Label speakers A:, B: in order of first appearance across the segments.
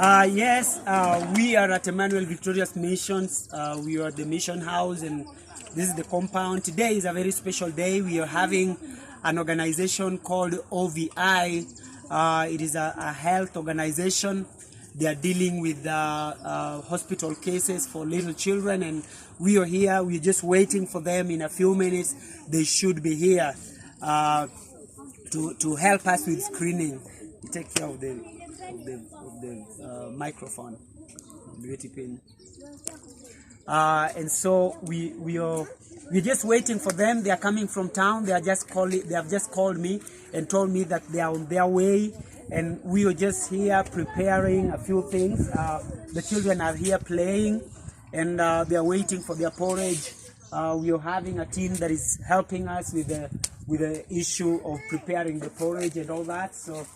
A: Yes, we are at Emmanuel Victorious Missions. We are at the mission house, and this is the compound. Today is a very special day. We are having an organization called OVI. It is a health organization. They are dealing with hospital cases for little children, and we are here. We're just waiting for them. In a few minutes, they should be here to help us with screening. Take care of the microphone, beauty pin. And so we're just waiting for them. They are coming from town. They have just called me and told me that they are on their way, and we are just here preparing a few things. The children are here playing, and they are waiting for their porridge. We are having a team that is helping us with the issue of preparing the porridge and all that. So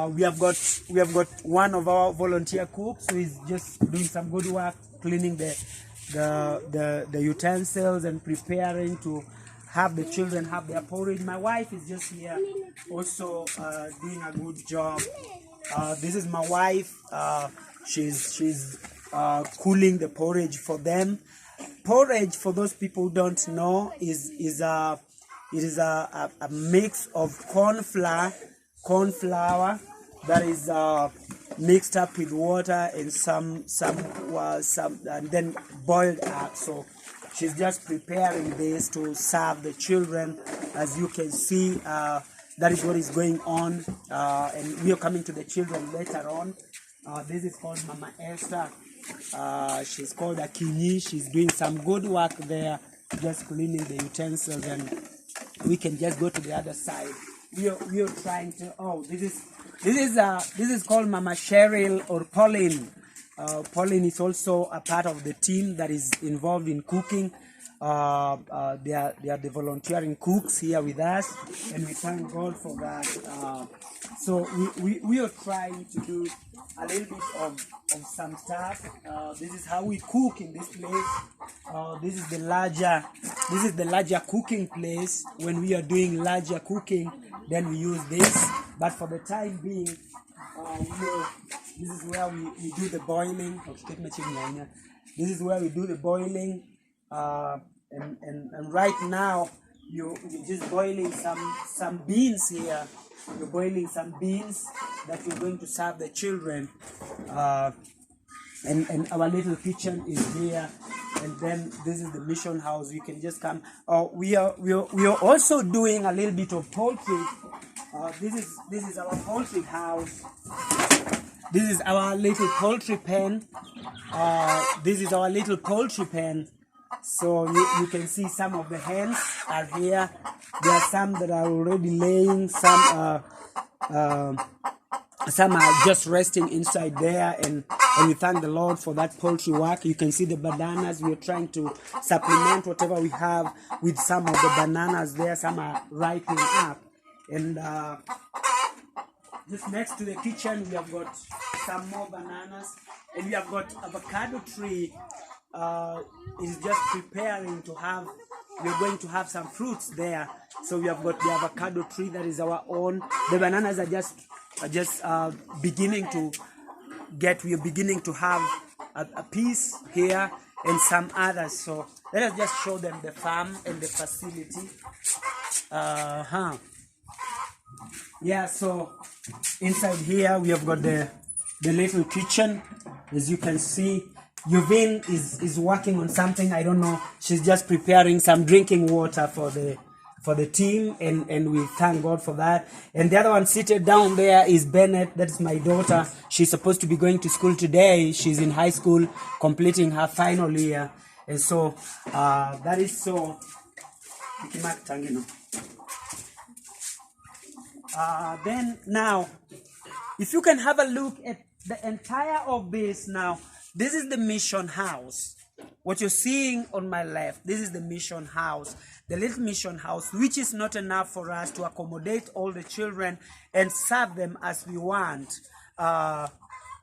A: we have got one of our volunteer cooks who is just doing some good work, cleaning the utensils and preparing to have the children have their porridge. My wife is just here also doing a good job. This is my wife. She's cooling the porridge for them. Porridge, for those people who don't know, is a mix of corn flour that is mixed up with water and some and then boiled up. So she's just preparing this to serve the children. As you can see, that is what is going on, and we are coming to the children later on. This is called Mama Esther. She's called Akinyi. She's doing some good work there, just cleaning the utensils, and we can just go to the other side. We are trying to. Oh, this is called Mama Cheryl or Pauline. Pauline is also a part of the team that is involved in cooking. They are the volunteering cooks here with us, and we thank God for that. So we are trying to do a little bit of some stuff. This is how we cook in this place. This is the larger cooking place. When we are doing larger cooking, then we use this. But for the time being, this is where we do the boiling. This is where we do the boiling. And right now you're just boiling some beans here. You're boiling some beans that you're going to serve the children. And our little kitchen is here. And then this is the mission house. You can just come. We are also doing a little bit of poultry. This is our poultry house. This is our little poultry pen. This is our little poultry pen. So you can see some of the hens are here. There are some that are already laying. Some are just resting inside there, and we thank the Lord for that poultry work. You can see the bananas. We are trying to supplement whatever we have with some of the bananas there. Some are ripening up, and just next to the kitchen we have got some more bananas, and we have got avocado tree. Is just preparing to have. We're going to have some fruits there. So we have got the avocado tree that is our own. The bananas are just beginning to get. We are beginning to have a piece here and some others. So let us just show them the farm and the facility. Yeah. So inside here we have got the little kitchen, as you can see. Yuvin is working on something. I don't know. She's just preparing some drinking water for the team, and we thank God for that. And the other one seated down there is Bennett. That's my daughter. She's supposed to be going to school today. She's in high school, completing her final year, and so that is so. Then now, if you can have a look at the entire of this now. This is the mission house. What you're seeing on my left, this is the mission house. The little mission house, which is not enough for us to accommodate all the children and serve them as we want.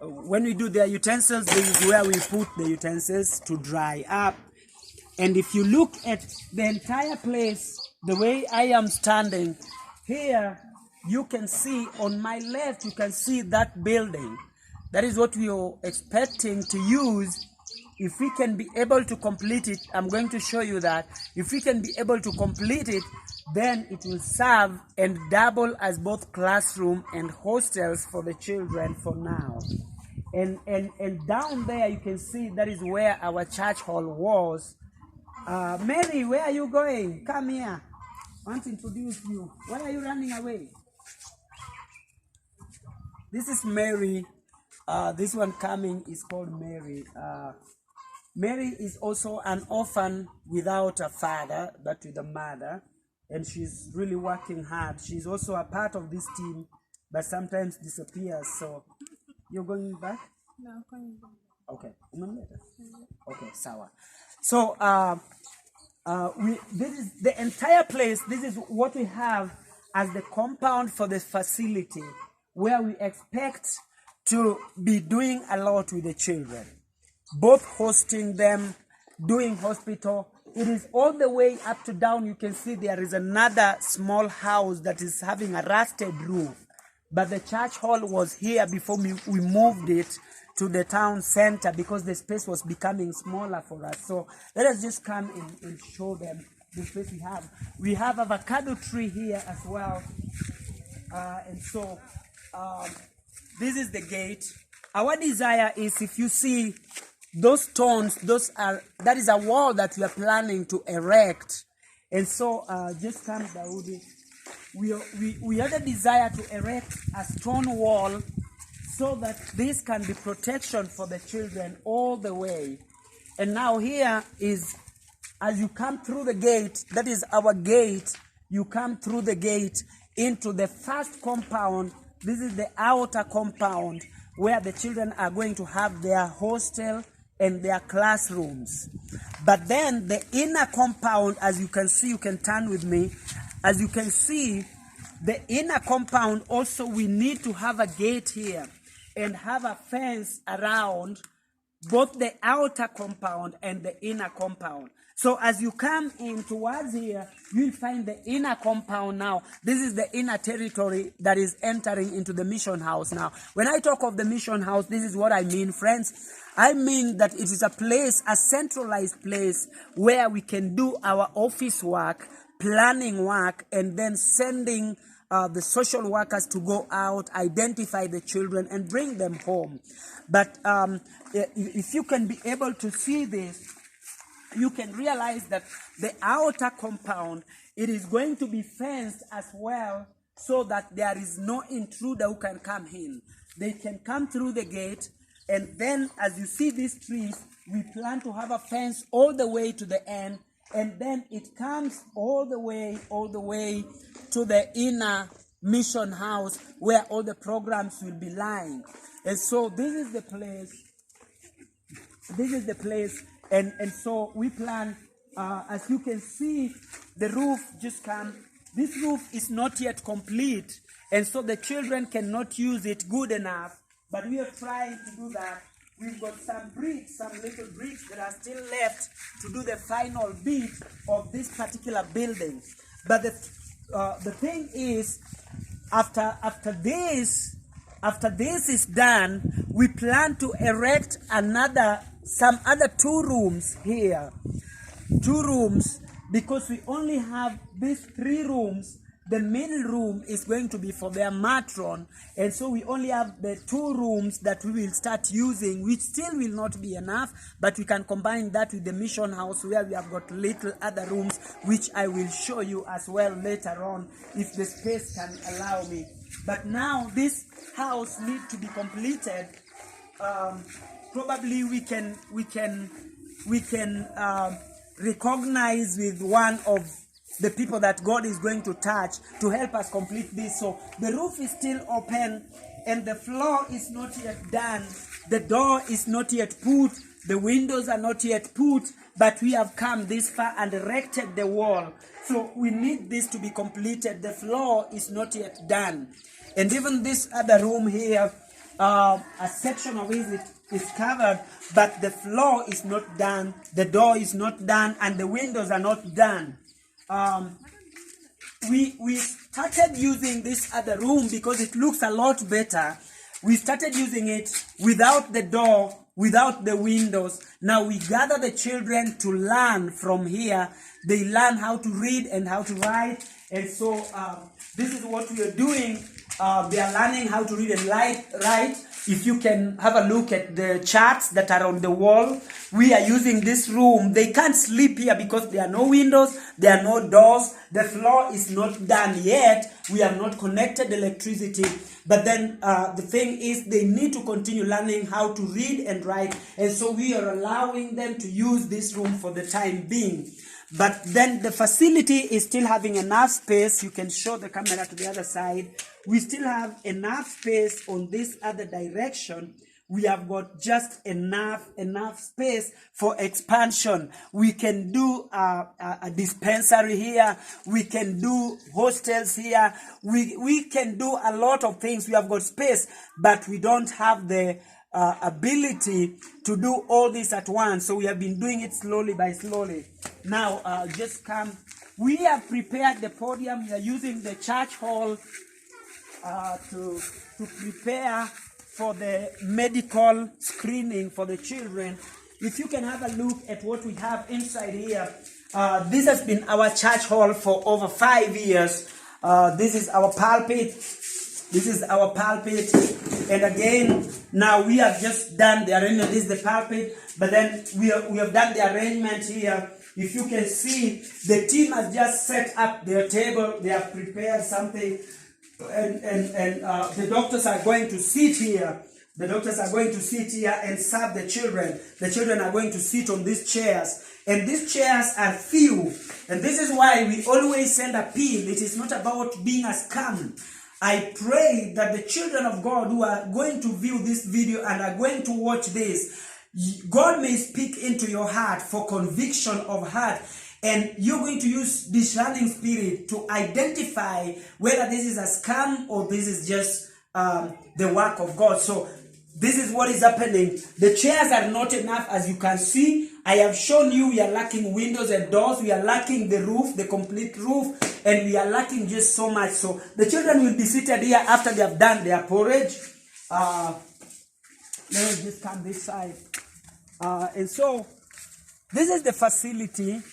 A: When we do their utensils, this is where we put the utensils to dry up. And if you look at the entire place, the way I am standing here, you can see on my left, you can see that building. That is what we are expecting to use. If we can be able to complete it, I'm going to show you that. If we can be able to complete it, then it will serve and double as both classroom and hostels for the children for now. And down there you can see that is where our church hall was. Mary, where are you going? Come here. I want to introduce you. Why are you running away? This is Mary. This one coming is called Mary. Mary is also an orphan without a father, but with a mother. And she's really working hard. She's also a part of this team, but sometimes disappears. So, you're going back?
B: No, I'm going back.
A: Okay. Okay, sawa. So, this is the entire place. This is what we have as the compound for the facility, where we expect to be doing a lot with the children, both hosting them, doing hospital. It is all the way up to down. You can see there is another small house that is having a rusted roof, but the church hall was here before we moved it to the town center because the space was becoming smaller for us. So let us just come and show them the space we have. We have avocado tree here as well, and so this is the gate. Our desire is, if you see those stones, that is a wall that we are planning to erect. And so just come, Daudi. We have the desire to erect a stone wall so that this can be protection for the children all the way. And now here is, as you come through the gate, that is our gate, you come through the gate into the first compound. This is the outer compound where the children are going to have their hostel and their classrooms. But then the inner compound, as you can see, you can turn with me, as you can see, the inner compound also, we need to have a gate here and have a fence around both the outer compound and the inner compound. So as you come in towards here, you'll find the inner compound now. This is the inner territory that is entering into the mission house now. When I talk of the mission house, this is what I mean, friends. I mean that it is a place, a centralized place where we can do our office work, planning work, and then sending the social workers to go out, identify the children, and bring them home. But if you can be able to see this, you can realize that the outer compound, it is going to be fenced as well so that there is no intruder who can come in. They can come through the gate, and then as you see these trees, we plan to have a fence all the way to the end, and then it comes all the way to the inner mission house where all the programs will be lying. And so this is the place. And so we plan, as you can see, the roof just come. This roof is not yet complete, and so the children cannot use it good enough. But we are trying to do that. We've got some bricks, some little bricks that are still left to do the final bit of this particular building. But the thing is, after this is done, we plan to erect some other 2 rooms here. 2 rooms, because we only have these 3 rooms. The middle room is going to be for their matron, and so we only have the 2 rooms that we will start using, which still will not be enough, but we can combine that with the mission house where we have got little other rooms, which I will show you as well later on if the space can allow me. But now this house needs to be completed. Probably we can recognize with one of the people that God is going to touch to help us complete this. So the roof is still open and the floor is not yet done. The door is not yet put. The windows are not yet put, but we have come this far and erected the wall. So we need this to be completed. The floor is not yet done. And even this other room here, a section of it is covered, but the floor is not done, the door is not done, and the windows are not done. We started using this other room because it looks a lot better, We started using it without the door, without the windows. Now we gather the children to learn from here. They learn how to read and how to write. And so this is what we are doing. They are learning how to read and write. If you can have a look at the charts that are on the wall, we are using this room. They can't sleep here because there are no windows, there are no doors. The floor is not done yet. We have not connected electricity. But then the thing is, they need to continue learning how to read and write. And so we are allowing them to use this room for the time being. But then the facility is still having enough space. You can show the camera to the other side. We still have enough space on this other direction. We have got just enough space for expansion. We can do a dispensary here. We can do hostels here. We can do a lot of things. We have got space, but we don't have the ability to do all this at once. So we have been doing it slowly by slowly. Now, just come. We have prepared the podium. We are using the church hall to prepare for the medical screening for the children. If you can have a look at what we have inside here. This has been our church hall for over 5 years. This is our pulpit. This is our pulpit. And again, now we have just done the arrangement. This is the pulpit. But then we have done the arrangement here. If you can see, the team has just set up their table. They have prepared something. And the doctors are going to sit here. The doctors are going to sit here and serve the children. The children are going to sit on these chairs. And these chairs are few. And this is why we always send a appeal. It is not about being a scam. I pray that the children of God who are going to view this video and are going to watch this, God may speak into your heart for conviction of heart. And you're going to use discerning spirit to identify whether this is a scam or this is just the work of God. So this is what is happening. The chairs are not enough, as you can see. I have shown you we are lacking windows and doors. We are lacking the roof, the complete roof. And we are lacking just so much. So the children will be seated here after they have done their porridge. Let me just come this side. And so this is the facility.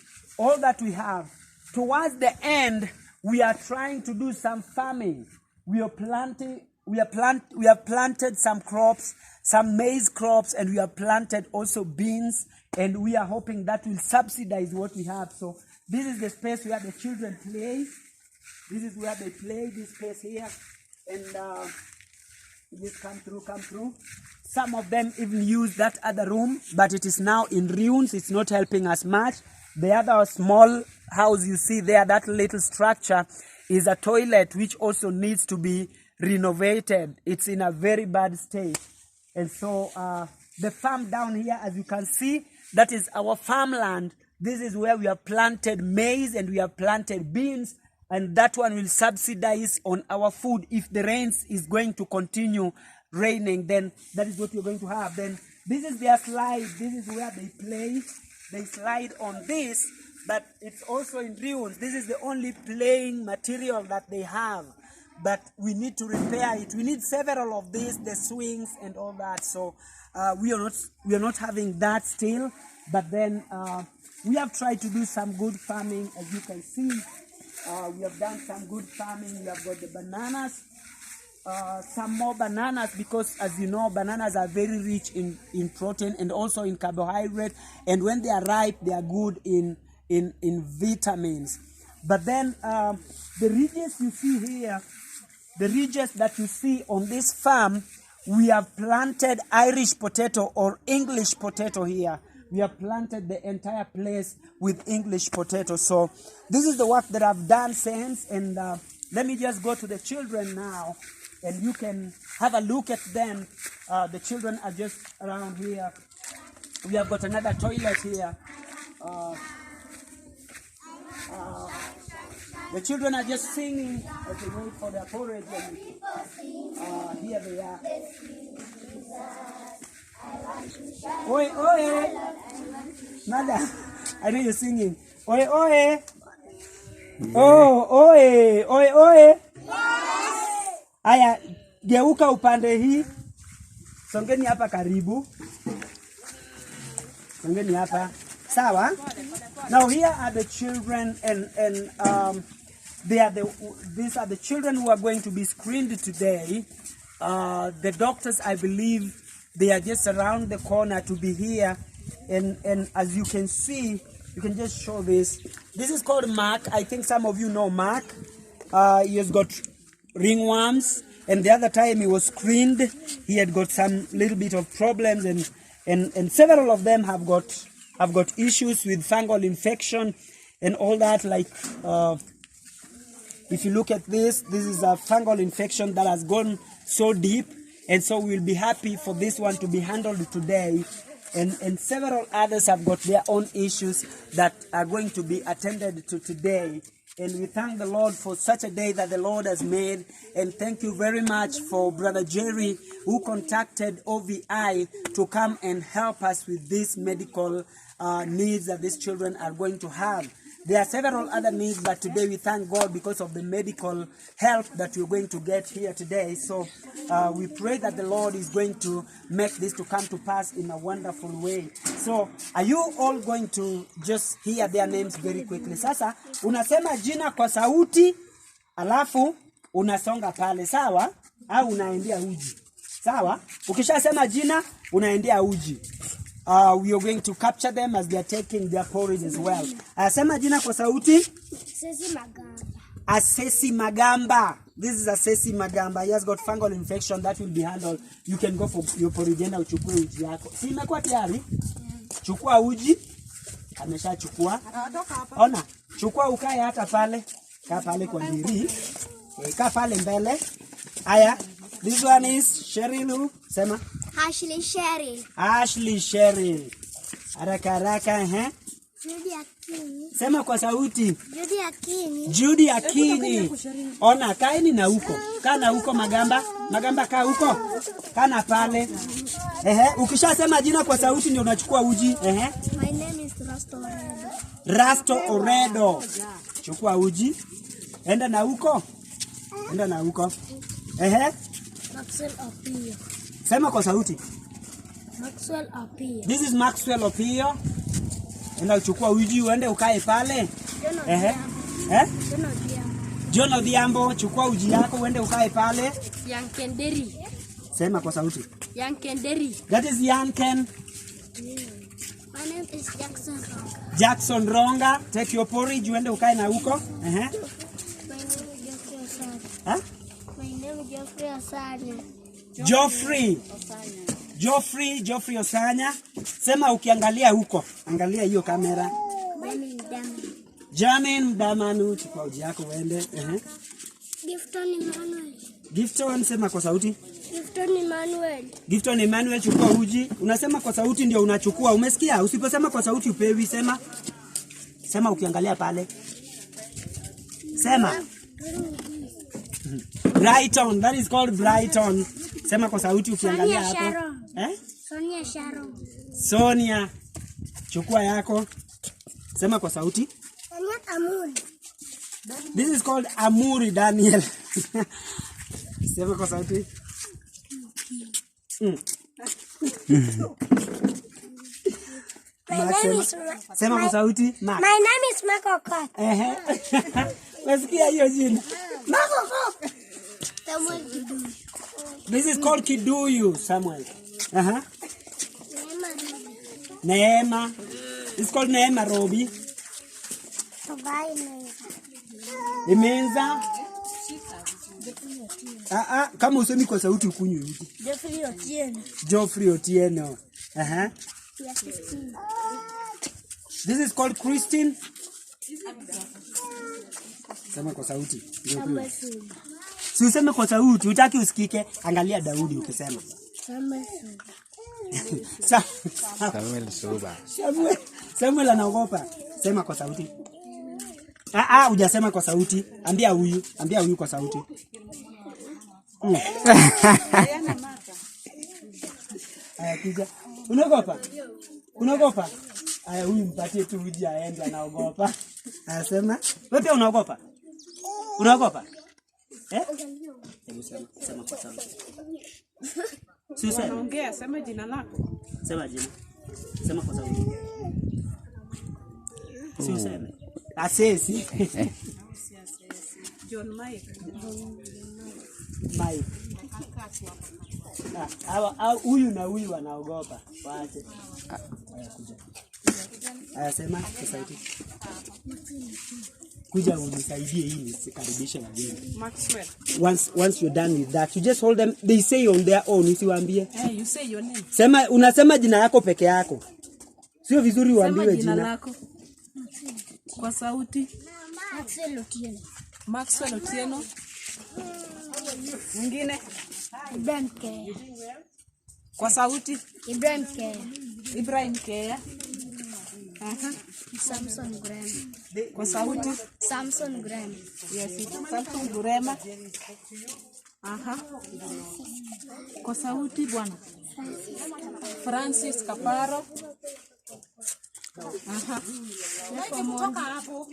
A: All that we have. Towards the end, we are trying to do some farming. We have planted some crops, some maize crops, and we have planted also beans, and we are hoping that will subsidize what we have. So this is the space where the children play. This is where they play, this space here. And just come through. Some of them even use that other room, but it is now in ruins. It's not helping us much. The other small house you see there, that little structure, is a toilet which also needs to be renovated. It's in a very bad state. And so the farm down here, as you can see, that is our farmland. This is where we have planted maize and we have planted beans. And that one will subsidize on our food. If the rains is going to continue raining, then that is what you're going to have. Then this is their slide. This is where they play. They slide on this, but it's also in ruins. This is the only playing material that they have. But we need to repair it. We need several of these, the swings and all that. So we are not having that still. But then we have tried to do some good farming, as you can see. We have done some good farming. We have got the bananas. Some more bananas, because as you know, bananas are very rich in protein and also in carbohydrate, and when they are ripe they are good in vitamins. But then the ridges you see here, the ridges that you see on this farm, we have planted Irish potato or English potato here. We have planted the entire place with English potato. So this is the work that I've done since. And let me just go to the children now, and you can have a look at them. The children are just around here. We have got another toilet here. The children are just singing as they wait for their porridge. Here they are. Oi, oi. Nada. I know you're singing. Oi, oi. Oh, oi, oi, oi. Aya, geuka upande hii. Songeni hapa karibu. Songeni hapa. Sawa? Now here are the children and these are the children who are going to be screened today. The doctors, I believe, they are just around the corner to be here. And as you can see, you can just show this. This is called Mark. I think some of you know Mark. He has got ringworms. And the other time he was screened, he had got some little bit of problems, and several of them have got issues with fungal infection and all that. Like if you look at this is a fungal infection that has gone so deep, and so we'll be happy for this one to be handled today. And several others have got their own issues that are going to be attended to today. And we thank the Lord for such a day that the Lord has made. And thank you very much for Brother Jerry, who contacted OVI to come and help us with these medical needs that these children are going to have. There are several other needs, but today we thank God because of the medical help that we're going to get here today. So we pray that the Lord is going to make this to come to pass in a wonderful way. So are you all going to just hear their names very quickly? Sasa unasema jina kwa sauti, alafu unasonga pale, sawa? Au unaendea uji, sawa? Ukishasema jina, unaendea uji. We are going to capture them as they are taking their porridge as well. Sema jina kwa sauti.
B: Asesi Magamba.
A: Asesi Magamba. This is Asesi Magamba. He has got fungal infection that will be handled. You can go for your porridge na uchukue uji yako. Si imekuwa tayari? Chukua uji. Ameshachukua. Ona, chukua ukae hata pale. Kaa pale kwa ndiri. Kaa pale mbele. Aya. This one is Sherilu. Sema.
B: Ashley Sherry.
A: Ashley Sherry. Haraka haraka,
B: Judy Akini.
A: Sema kwa sauti.
B: Judy Akini.
A: Judy Akini. Ona, kaeni na huko. Kaa na huko Magamba. Magamba kaa huko. Kaa na pale. Ukishasema jina kwa sauti ndio unachukua uji.
B: My name is Rasto Oredo.
A: Rasto Oredo. Chukua uji. Enda na huko. Enda na huko.
B: Maxwell Opio.
A: Sema kwa sauti.
B: Maxwell Opio.
A: This is Maxwell Opio. Enda uchukua uji uende ukae pale. John Odhiambo, chukua uji yako uende ukae pale.
B: Yankenderi.
A: Sema kwa sauti.
B: Yankenderi.
A: That is Yanken.
B: My name is Jackson Ronga.
A: Jackson Ronga, take your porridge uende ukae na huko.
B: My name is Geoffrey Osanya. My name is Geoffrey Osanya. Geoffrey Osanya. Sema ukiangalia huko. Angalia hiyo kamera. Jamin Mdamanu, chukua uji yako uende. Gifton Emmanuel.
A: Gifton, sema kwa sauti.
B: Gifton Emmanuel.
A: Gifton Emmanuel, chukua uji. Unasema kwa sauti ndio unachukua. Umesikia? Usiposema kwa sauti upewi. Sema. Sema ukiangalia pale. Sema. Brighton, that is called Brighton. Sema kwa sauti ukiangalia hapo.
B: Sonia Sharon.
A: Sonia, chukua yako. Sema kwa sauti.
B: Sonia Amuri.
A: This is called Amuri Daniel. Sema kwa sauti. Sema kwa sauti.
B: My name is Makokot.
A: Wasikia hiyo jina. Makokot.
B: Samuel Kiduyu.
A: This is called Kiduyu, Samuel. Neema. It's called Neema Robi. Imenza. Kama usemi kwa sauti ukunywe uji.
B: Geoffrey Otieno.
A: Geoffrey Otieno. This is called Christine. Sema kwa sauti. Si useme kwa sauti, utaki usikike. Angalia Daudi ukisema.
C: Samuel Suba.
A: Samuel anaogopa. Sema kwa sauti. Hujasema kwa sauti. Ambia huyu kwa sauti. Kija. Unaogopa? Huyu mpatie tu uji aende, anaogopa. Sema. Wewe pia unaogopa? Unaogopa? Sema kwa sauti. Si useme.
D: Ongea, sema jina lako.
A: Sema jina. Sema kwa sauti. Si useme. Asesi.
D: John Mike.
A: Mike. Au huyu na huyu wanaogopa. Waache. Sema kwa sauti. Kuja unisaidie hii nisikaribishe wageni.
D: Maxwell.
A: Once you're done with that, you just hold them. They say on their own, usiwaambie.
D: You say your name.
A: Sema unasema jina yako peke yako. Sio vizuri uambiwe jina
D: lako. Kwa sauti.
B: Maxwell Otieno.
D: Maxwell Otieno. Mwingine?
B: Ibrahim Kea.
D: Kwa sauti.
B: Ibrahim Kea.
D: Ibrahim Kea.
B: Samson Graham.
D: Kwa sauti.
B: Samson Graham.
D: Yes, Samson Graham. Kwa sauti bwana. Francis Kaparo.
B: Jeff Omondi.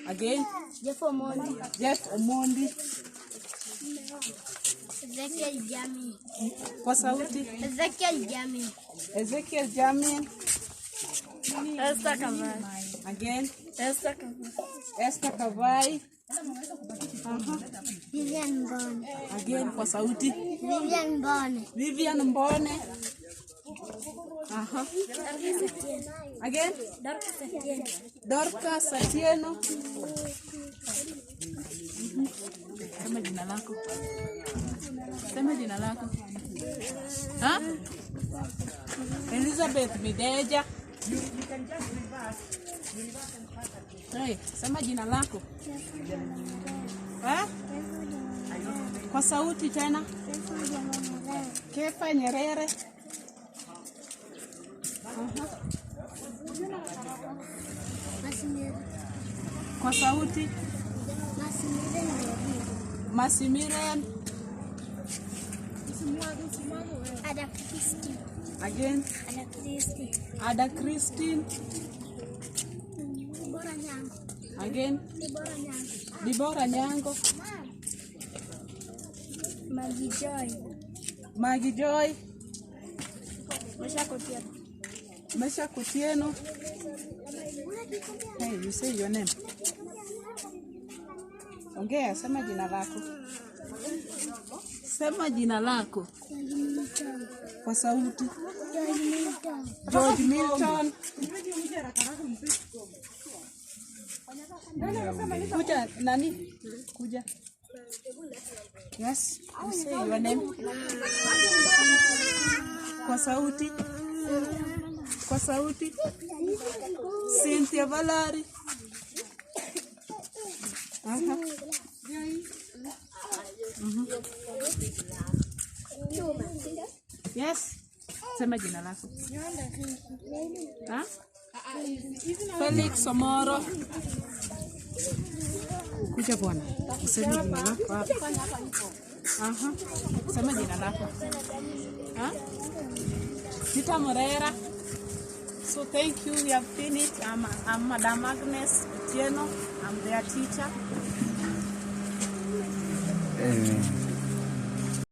D: Again.
B: Jeff Omondi.
D: Jeff Omondi.
B: Ezekiel Jami.
D: Kwa sauti.
B: Ezekiel Jami.
D: Ezekiel Jami.
B: Esther Kavai.
D: Again.
B: Esther Kavai.
D: Esther Kavai.
B: Vivian Mbone.
D: Again kwa sauti.
B: Vivian Mbone.
D: Vivian Mbone. Again. Dorcas Atieno. Sema jina lako. Sema jina lako. Elizabeth Mideja. Hey, sema jina lako. Kwa sauti tena. Kefa Nyerere. Kwa sauti. Masimiren.
B: Ada Christine.
D: Again.
B: Ada Christine.
D: Ada Christine.
B: Dibora Nyango.
D: Again.
B: Dibora Nyango.
D: Dibora Nyango.
B: Maggie Joy.
D: Maggie Joy.
B: Mesha Kotieno.
D: Mesha Kotieno. Hey, you say your name. Ongea, sema jina lako. Sema jina lako. Kwa sauti. George Milton. Kuja nani? Kuja. Yes, you say your name. Kwa sauti. Kwa sauti. Cynthia Valari. Yes. Sema jina lako. Felix Somoro. Kuja bwana. Sema jina lako. Sema jina lako. Tita Morera. So thank you. We have finished. I'm Madam Agnes Otieno. I'm their teacher.